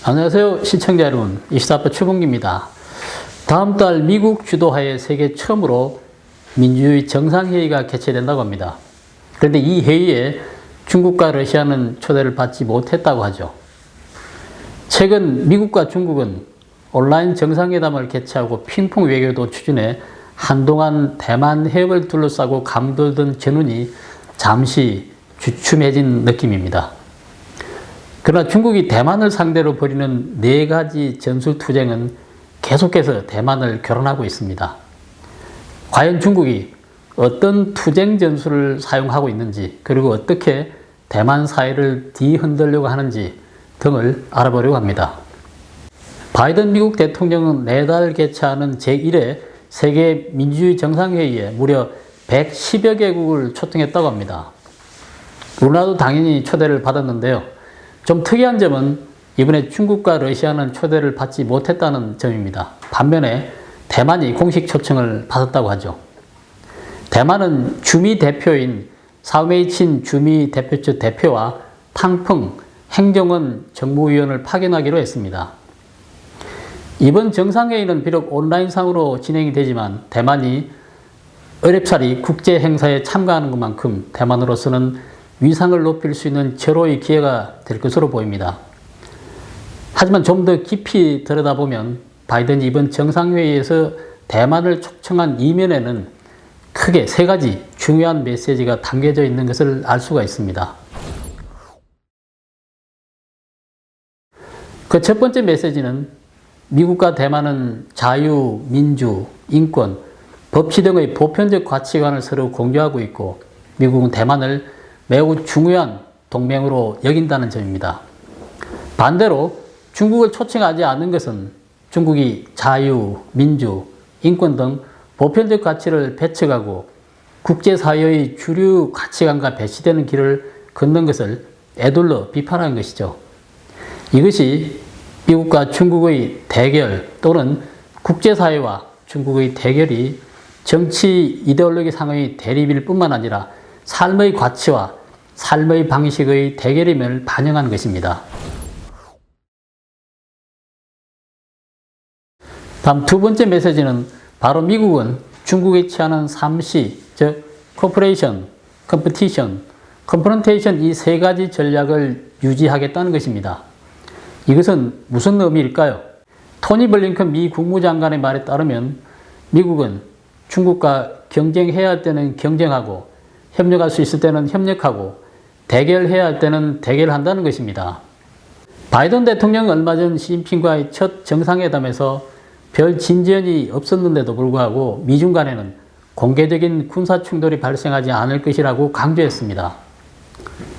안녕하세요 시청자 여러분, 이시사파 최봉기입니다. 다음 달 미국 주도하에 세계 처음으로 민주주의 정상회의가 개최된다고 합니다. 그런데 이 회의에 중국과 러시아는 초대를 받지 못했다고 하죠. 최근 미국과 중국은 온라인 정상회담을 개최하고 핑퐁 외교도 추진해 한동안 대만 해협을 둘러싸고 감돌던 전운이 잠시 주춤해진 느낌입니다. 그러나 중국이 대만을 상대로 벌이는 4가지 전술투쟁은 계속해서 대만을 교란하고 있습니다. 과연 중국이 어떤 투쟁 전술을 사용하고 있는지, 그리고 어떻게 대만 사이를 뒤흔들려고 하는지 등을 알아보려고 합니다. 바이든 미국 대통령은 내달 개최하는 제1회 세계 민주주의 정상회의에 무려 110여 개국을 초청했다고 합니다. 우리나라도 당연히 초대를 받았는데요. 좀 특이한 점은 이번에 중국과 러시아는 초대를 받지 못했다는 점입니다. 반면에 대만이 공식 초청을 받았다고 하죠. 대만은 주미 대표인 사오메이친 주미 대표 측 대표와 탕펑 행정원 정무위원을 파견하기로 했습니다. 이번 정상회의는 비록 온라인상으로 진행이 되지만 대만이 어렵사리 국제 행사에 참가하는 것만큼 대만으로서는 위상을 높일 수 있는 절호의 기회가 될 것으로 보입니다. 하지만 좀 더 깊이 들여다보면 바이든이 이번 정상회의에서 대만을 초청한 이면에는 크게 3가지 중요한 메시지가 담겨져 있는 것을 알 수가 있습니다. 그 첫 번째 메시지는 미국과 대만은 자유, 민주, 인권, 법치 등의 보편적 가치관을 서로 공유하고 있고 미국은 대만을 매우 중요한 동맹으로 여긴다는 점입니다. 반대로 중국을 초청하지 않은 것은 중국이 자유, 민주, 인권 등 보편적 가치를 배척하고 국제사회의 주류 가치관과 배치되는 길을 걷는 것을 애둘러 비판한 것이죠. 이것이 미국과 중국의 대결 또는 국제사회와 중국의 대결이 정치 이데올로기 상의 대립일 뿐만 아니라 삶의 가치와 삶의 방식의 대결임을 반영한 것입니다. 다음 2번째 메시지는 바로 미국은 중국이 취하는 3C, 즉 Cooperation, Competition, Confrontation 이 3가지 전략을 유지하겠다는 것입니다. 이것은 무슨 의미일까요? 토니 블링컨 미 국무장관의 말에 따르면 미국은 중국과 경쟁해야 할 때는 경쟁하고 협력할 수 있을 때는 협력하고 대결해야 할 때는 대결한다는 것입니다. 바이든 대통령은 얼마 전 시진핑과의 첫 정상회담에서 별 진전이 없었는데도 불구하고 미중 간에는 공개적인 군사 충돌이 발생하지 않을 것이라고 강조했습니다.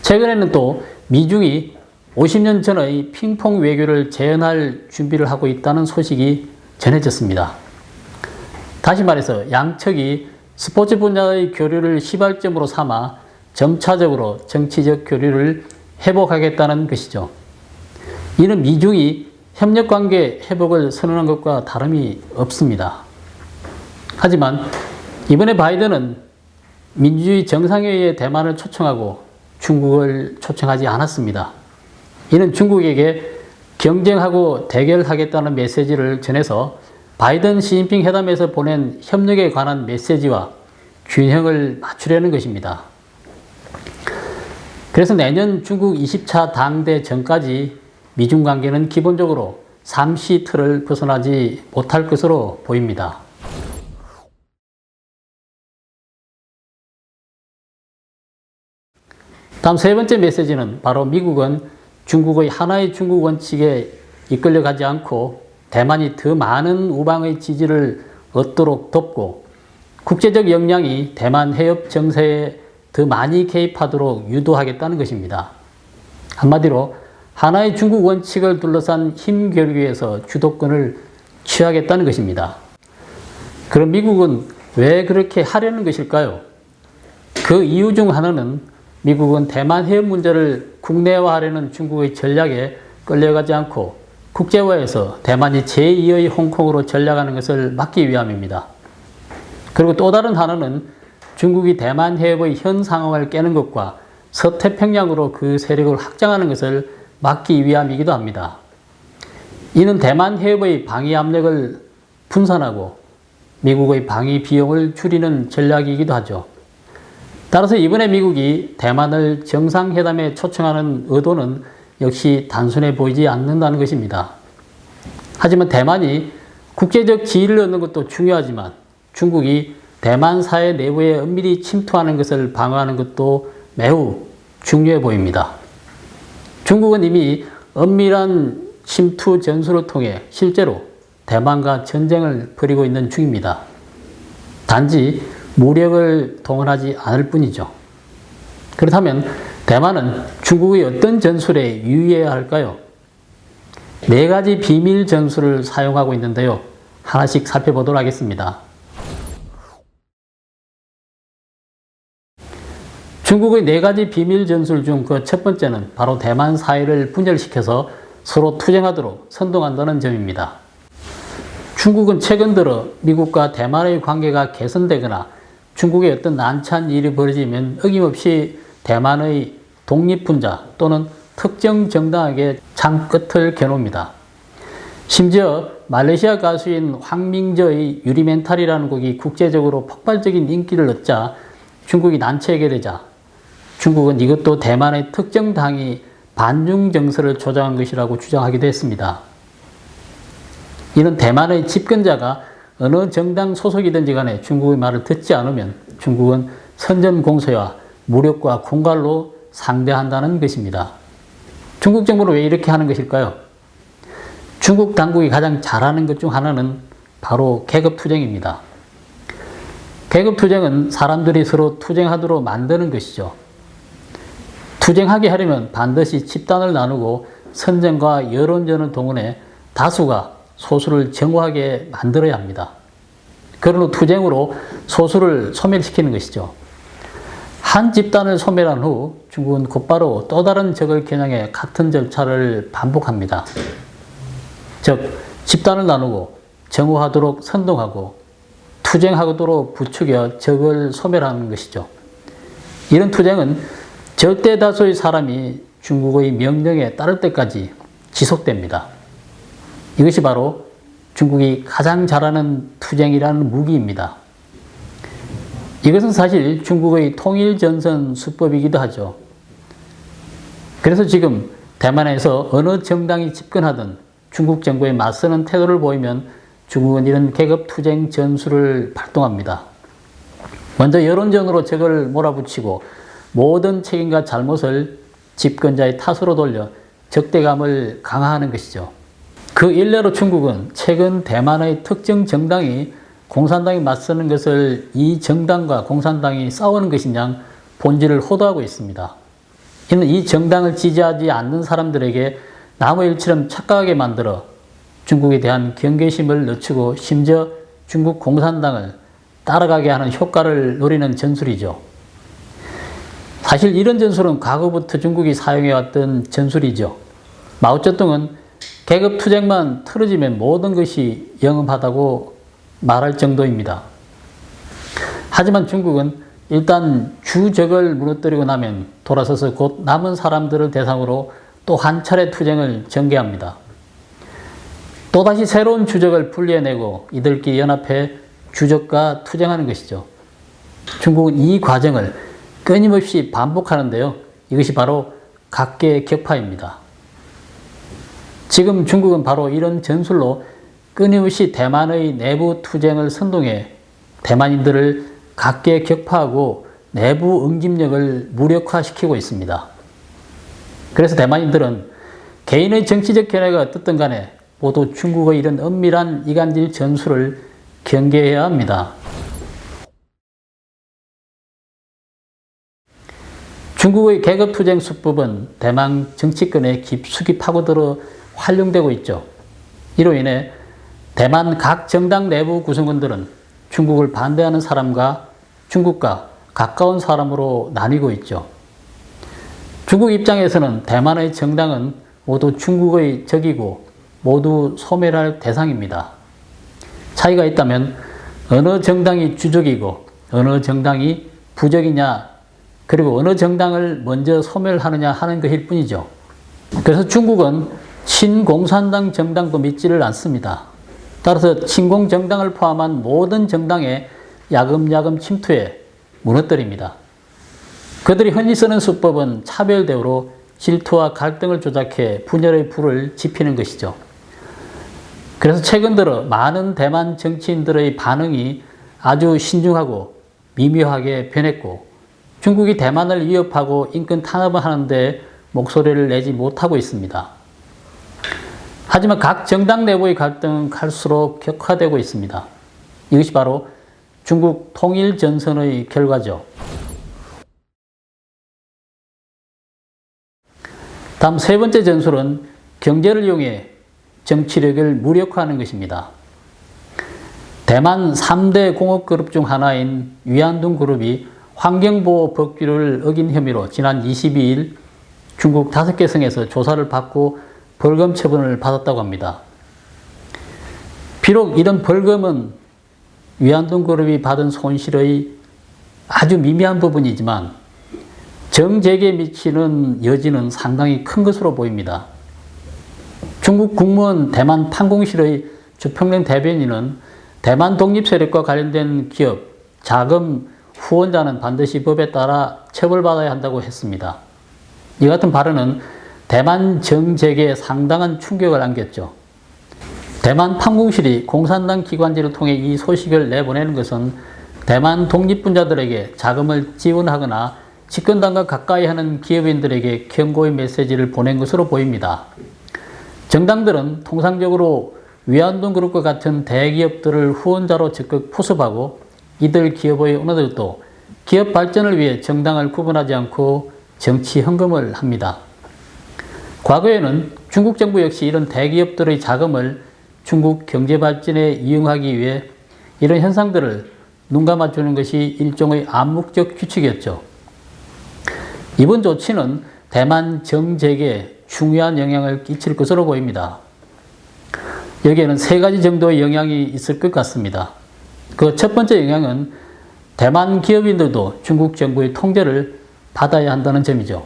최근에는 또 미중이 50년 전의 핑퐁 외교를 재현할 준비를 하고 있다는 소식이 전해졌습니다. 다시 말해서 양측이 스포츠 분야의 교류를 시발점으로 삼아 점차적으로 정치적 교류를 회복하겠다는 것이죠. 이는 미중이 협력관계 회복을 선언한 것과 다름이 없습니다. 하지만 이번에 바이든은 민주주의 정상회의에 대만을 초청하고 중국을 초청하지 않았습니다. 이는 중국에게 경쟁하고 대결하겠다는 메시지를 전해서 바이든 시진핑 회담에서 보낸 협력에 관한 메시지와 균형을 맞추려는 것입니다. 그래서 내년 중국 20차 당대 전까지 미중 관계는 기본적으로 3C 틀을 벗어나지 못할 것으로 보입니다. 다음 3번째 메시지는 바로 미국은 중국의 하나의 중국 원칙에 이끌려가지 않고 대만이 더 많은 우방의 지지를 얻도록 돕고 국제적 역량이 대만 해협 정세에 더 많이 개입하도록 유도하겠다는 것입니다. 한마디로 하나의 중국 원칙을 둘러싼 힘 교류에서 주도권을 취하겠다는 것입니다. 그럼 미국은 왜 그렇게 하려는 것일까요? 그 이유 중 하나는 미국은 대만 해협 문제를 국내화하려는 중국의 전략에 끌려가지 않고 국제화에서 대만이 제2의 홍콩으로 전락하는 것을 막기 위함입니다. 그리고 또 다른 하나는 중국이 대만 해협의 현 상황을 깨는 것과 서태평양으로 그 세력을 확장하는 것을 막기 위함이기도 합니다. 이는 대만 해협의 방위 압력을 분산하고 미국의 방위 비용을 줄이는 전략이기도 하죠. 따라서 이번에 미국이 대만을 정상회담에 초청하는 의도는 역시 단순해 보이지 않는다는 것입니다. 하지만 대만이 국제적 지위를 얻는 것도 중요하지만 중국이 대만 사회 내부에 은밀히 침투하는 것을 방어하는 것도 매우 중요해 보입니다. 중국은 이미 은밀한 침투 전술을 통해 실제로 대만과 전쟁을 벌이고 있는 중입니다. 단지 무력을 동원하지 않을 뿐이죠. 그렇다면 대만은 중국의 어떤 전술에 유의해야 할까요? 4가지 비밀 전술을 사용하고 있는데요. 하나씩 살펴보도록 하겠습니다. 중국의 4가지 비밀 전술 중 그 첫 번째는 바로 대만 사회를 분열시켜서 서로 투쟁하도록 선동한다는 점입니다. 중국은 최근 들어 미국과 대만의 관계가 개선되거나 중국에 어떤 난처한 일이 벌어지면 어김없이 대만의 독립분자 또는 특정 정당에게 창끝을 겨눕니다. 심지어 말레이시아 가수인 황밍저의 유리멘탈이라는 곡이 국제적으로 폭발적인 인기를 얻자 중국이 난처하게 되자 중국은 이것도 대만의 특정 당이 반중 정서를 조장한 것이라고 주장하기도 했습니다. 이는 대만의 집권자가 어느 정당 소속이든지 간에 중국의 말을 듣지 않으면 중국은 선전공세와 무력과 공갈로 상대한다는 것입니다. 중국 정부는 왜 이렇게 하는 것일까요? 중국 당국이 가장 잘하는 것 중 하나는 바로 계급투쟁입니다. 계급투쟁은 사람들이 서로 투쟁하도록 만드는 것이죠. 투쟁하게 하려면 반드시 집단을 나누고 선전과 여론전을 동원해 다수가 소수를 정오하게 만들어야 합니다. 그런 후 투쟁으로 소수를 소멸시키는 것이죠. 한 집단을 소멸한 후 중국은 곧바로 또 다른 적을 겨냥해 같은 절차를 반복합니다. 즉, 집단을 나누고 정오하도록 선동하고 투쟁하도록 부추겨 적을 소멸하는 것이죠. 이런 투쟁은 절대 다수의 사람이 중국의 명령에 따를 때까지 지속됩니다. 이것이 바로 중국이 가장 잘하는 투쟁이라는 무기입니다. 이것은 사실 중국의 통일전선 수법이기도 하죠. 그래서 지금 대만에서 어느 정당이 집권하든 중국 정부에 맞서는 태도를 보이면 중국은 이런 계급투쟁 전술을 발동합니다. 먼저 여론전으로 적을 몰아붙이고 모든 책임과 잘못을 집권자의 탓으로 돌려 적대감을 강화하는 것이죠. 그 일례로 중국은 최근 대만의 특정 정당이 공산당이 맞서는 것을 이 정당과 공산당이 싸우는 것이냐 본질을 호도하고 있습니다. 이는 이 정당을 지지하지 않는 사람들에게 나무 일처럼 착각하게 만들어 중국에 대한 경계심을 늦추고 심지어 중국 공산당을 따라가게 하는 효과를 노리는 전술이죠. 사실 이런 전술은 과거부터 중국이 사용해왔던 전술이죠. 마오쩌둥은 계급투쟁만 틀어지면 모든 것이 영험하다고 말할 정도입니다. 하지만 중국은 일단 주적을 무너뜨리고 나면 돌아서서 곧 남은 사람들을 대상으로 또 한 차례 투쟁을 전개합니다. 또다시 새로운 주적을 분리해내고 이들끼리 연합해 주적과 투쟁하는 것이죠. 중국은 이 과정을 끊임없이 반복하는데요. 이것이 바로 각계격파입니다. 지금 중국은 바로 이런 전술로 끊임없이 대만의 내부 투쟁을 선동해 대만인들을 각계격파하고 내부 응집력을 무력화시키고 있습니다. 그래서 대만인들은 개인의 정치적 견해가 어떻든 간에 모두 중국의 이런 은밀한 이간질 전술을 경계해야 합니다. 중국의 계급투쟁 수법은 대만 정치권에 깊숙이 파고들어 활용되고 있죠. 이로 인해 대만 각 정당 내부 구성원들은 중국을 반대하는 사람과 중국과 가까운 사람으로 나뉘고 있죠. 중국 입장에서는 대만의 정당은 모두 중국의 적이고 모두 소멸할 대상입니다. 차이가 있다면 어느 정당이 주적이고 어느 정당이 부적이냐 그리고 어느 정당을 먼저 소멸하느냐 하는 것일 뿐이죠. 그래서 중국은 친공산당 정당도 믿지를 않습니다. 따라서 친공정당을 포함한 모든 정당의 야금야금 침투에 무너뜨립니다. 그들이 흔히 쓰는 수법은 차별 대우로 질투와 갈등을 조작해 분열의 불을 지피는 것이죠. 그래서 최근 들어 많은 대만 정치인들의 반응이 아주 신중하고 미묘하게 변했고, 중국이 대만을 위협하고 인권 탄압을 하는데 목소리를 내지 못하고 있습니다. 하지만 각 정당 내부의 갈등은 갈수록 격화되고 있습니다. 이것이 바로 중국 통일전선의 결과죠. 다음 세 번째 전술은 경제를 이용해 정치력을 무력화하는 것입니다. 대만 3대 공업그룹 중 하나인 위안둥 그룹이 환경보호 법규를 어긴 혐의로 지난 22일 중국 5개 성에서 조사를 받고 벌금 처분을 받았다고 합니다. 비록 이런 벌금은 위안둥 그룹이 받은 손실의 아주 미미한 부분이지만 정재계에 미치는 여지는 상당히 큰 것으로 보입니다. 중국 국무원 대만 판공실의 주평령 대변인은 대만 독립 세력과 관련된 기업, 자금 후원자는 반드시 법에 따라 처벌받아야 한다고 했습니다. 이 같은 발언은 대만 정재계에 상당한 충격을 안겼죠. 대만 판공실이 공산당 기관지를 통해 이 소식을 내보내는 것은 대만 독립분자들에게 자금을 지원하거나 집권당과 가까이 하는 기업인들에게 경고의 메시지를 보낸 것으로 보입니다. 정당들은 통상적으로 위안둥 그룹과 같은 대기업들을 후원자로 적극 포섭하고 이들 기업의 오너들도 기업 발전을 위해 정당을 구분하지 않고 정치 헌금을 합니다. 과거에는 중국 정부 역시 이런 대기업들의 자금을 중국 경제 발전에 이용하기 위해 이런 현상들을 눈감아주는 것이 일종의 암묵적 규칙이었죠. 이번 조치는 대만 정재계에 중요한 영향을 끼칠 것으로 보입니다. 여기에는 세 가지 정도의 영향이 있을 것 같습니다. 그 첫 번째 영향은 대만 기업인들도 중국 정부의 통제를 받아야 한다는 점이죠.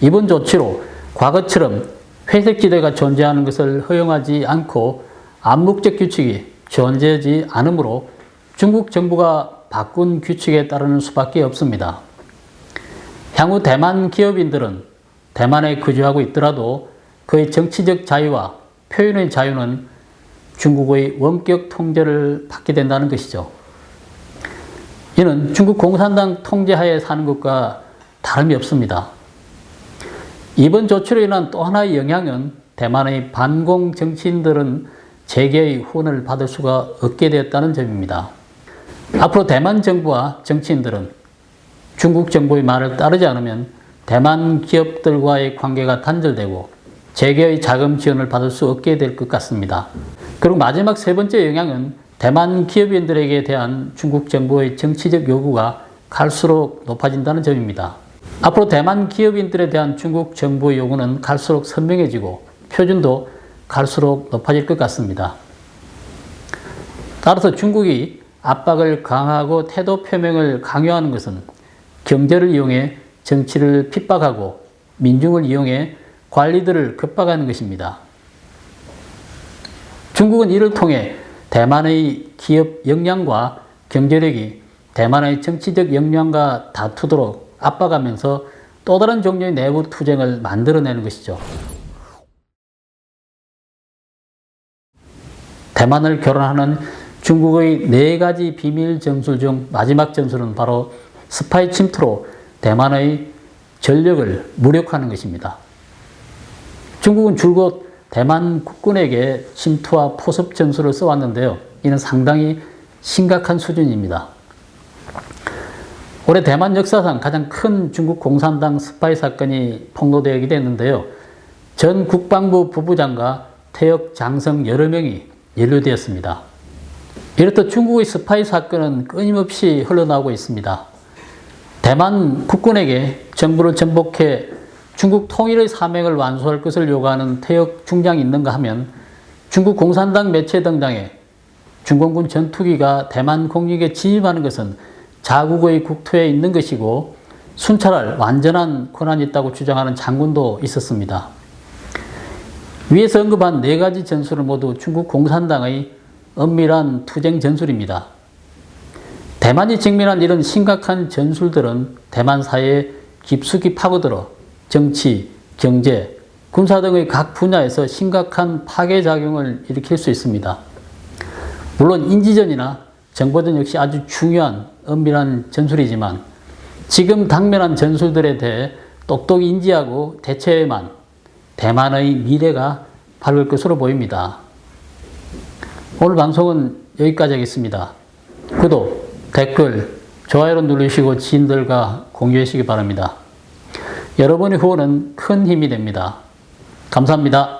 이번 조치로 과거처럼 회색지대가 존재하는 것을 허용하지 않고 암묵적 규칙이 존재하지 않으므로 중국 정부가 바꾼 규칙에 따르는 수밖에 없습니다. 향후 대만 기업인들은 대만에 거주하고 있더라도 그의 정치적 자유와 표현의 자유는 중국의 원격 통제를 받게 된다는 것이죠. 이는 중국 공산당 통제하에 사는 것과 다름이 없습니다. 이번 조치로 인한 또 하나의 영향은 대만의 반공 정치인들은 재계의 후원을 받을 수가 없게 되었다는 점입니다. 앞으로 대만 정부와 정치인들은 중국 정부의 말을 따르지 않으면 대만 기업들과의 관계가 단절되고 재계의 자금 지원을 받을 수 없게 될 것 같습니다. 그리고 마지막 세 번째 영향은 대만 기업인들에게 대한 중국 정부의 정치적 요구가 갈수록 높아진다는 점입니다. 앞으로 대만 기업인들에 대한 중국 정부의 요구는 갈수록 선명해지고 표준도 갈수록 높아질 것 같습니다. 따라서 중국이 압박을 강화하고 태도 표명을 강요하는 것은 경제를 이용해 정치를 핍박하고 민중을 이용해 관리들을 급박하는 것입니다. 중국은 이를 통해 대만의 기업 역량과 경제력이 대만의 정치적 역량과 다투도록 압박하면서 또 다른 종류의 내부 투쟁을 만들어내는 것이죠. 대만을 교란하는 중국의 4가지 비밀 전술 중 마지막 전술은 바로 스파이 침투로 대만의 전력을 무력화하는 것입니다. 중국은 줄곧 대만 국군에게 침투와 포섭 전술을 써왔는데요. 이는 상당히 심각한 수준입니다. 올해 대만 역사상 가장 큰 중국 공산당 스파이 사건이 폭로되게 됐는데요. 전 국방부 부부장과 태역 장성 여러 명이 연루되었습니다. 이렇듯 중국의 스파이 사건은 끊임없이 흘러나오고 있습니다. 대만 국군에게 정부를 전복해 중국 통일의 사명을 완수할 것을 요구하는 태역 중장이 있는가 하면 중국 공산당 매체 등장에 중공군 전투기가 대만 공域에 진입하는 것은 자국의 국토에 있는 것이고 순찰할 완전한 권한이 있다고 주장하는 장군도 있었습니다. 위에서 언급한 네 가지 전술은 모두 중국 공산당의 엄밀한 투쟁 전술입니다. 대만이 직면한 이런 심각한 전술들은 대만 사회에 깊숙이 파고들어 정치, 경제, 군사 등의 각 분야에서 심각한 파괴작용을 일으킬 수 있습니다. 물론 인지전이나 정보전 역시 아주 중요한 엄밀한 전술이지만 지금 당면한 전술들에 대해 똑똑히 인지하고 대처해야만 대만의 미래가 밝을 것으로 보입니다. 오늘 방송은 여기까지 하겠습니다. 구독, 댓글, 좋아요를 누르시고 지인들과 공유해 주시기 바랍니다. 여러분의 후원은 큰 힘이 됩니다. 감사합니다.